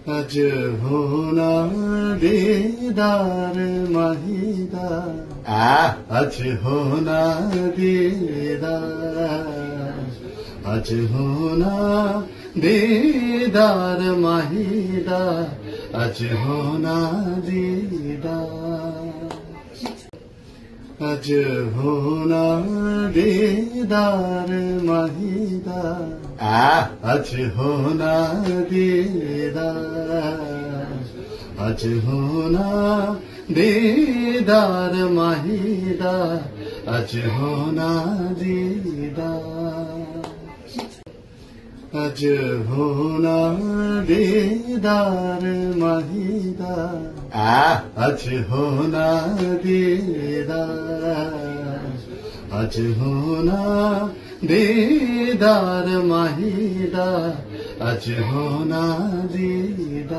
अज होना दीदार महिदा अज होना दीदार अज होना दीदार महिदा अज होना दीदार अज होना दीदार महिदा अज होना दीदार अज होना दीदार महिदा अज होना दीदार अज होना दीदार महिदा अज होना दीदार अज होना दीदार महिदा अज होना दीदार।